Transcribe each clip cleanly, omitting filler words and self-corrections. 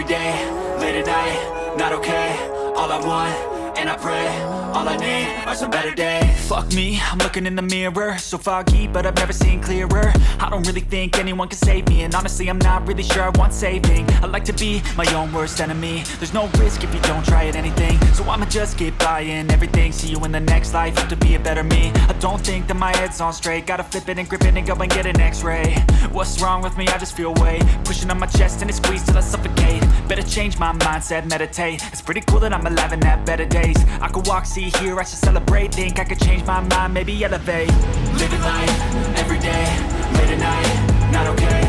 every day, late at night, not okay. All I want, and I pray, all I need are some better days. Fuck me, I'm looking in the mirror, so foggy, but I've never seen clearer. I don't really think anyone can save me, and honestly I'm not really sure I want saving. I like to be my own worst enemy. There's no risk if you don't try at anything, so I'ma just keep buying everything. See you in the next life, have to be a better me. I don't think that my head's on straight, gotta flip it and grip it and go and get an x-ray. What's wrong with me? I just feel weight pushing on my chest and it squeezes till I suffocate. Better change my mindset, meditate. It's pretty cool that I'm alive and have better days. I could walk, see, hear, I should celebrate. Think I could change my mind, maybe elevate. Living life, every day, late at night, not okay.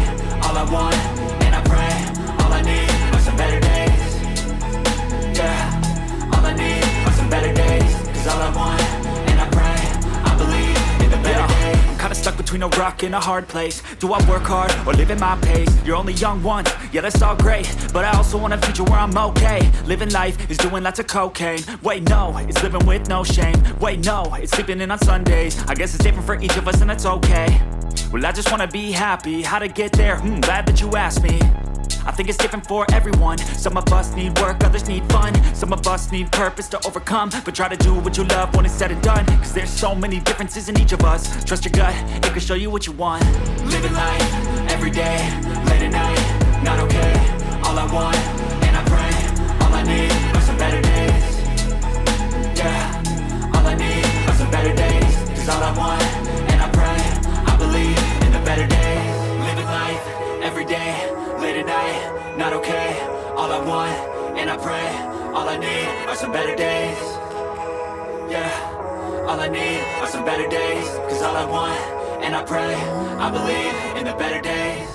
All I want, and I pray, all I need are some better days. Yeah, all I need are some better days. Cause all I want, and I pray, I believe in the better days. I'm kinda stuck between a rock and a hard place. Do I work hard or live at my pace? You're only young once, yeah that's all great, but I also want a future where I'm okay. Living life is doing lots of cocaine. Wait no, it's living with no shame. Wait no, it's sleeping in on Sundays. I guess it's different for each of us and that's okay. Well I just wanna be happy, how to get there? Glad that you asked me. I think it's different for everyone. Some of us need work, others need fun. Some of us need purpose to overcome. But try to do what you love when it's said and done. Cause there's so many differences in each of us. Trust your gut, it can show you what you want. Living life, every day, late at night, not okay. All I want, and I pray, all I need are some better days. Yeah, all I need are some better days. Cause all I want, and I pray, I believe in the better days. Living life, every day, late at night, not okay. All I want, and I pray, all I need are some better days. Yeah, all I need are some better days. Cause all I want, and I pray, I believe in the better days.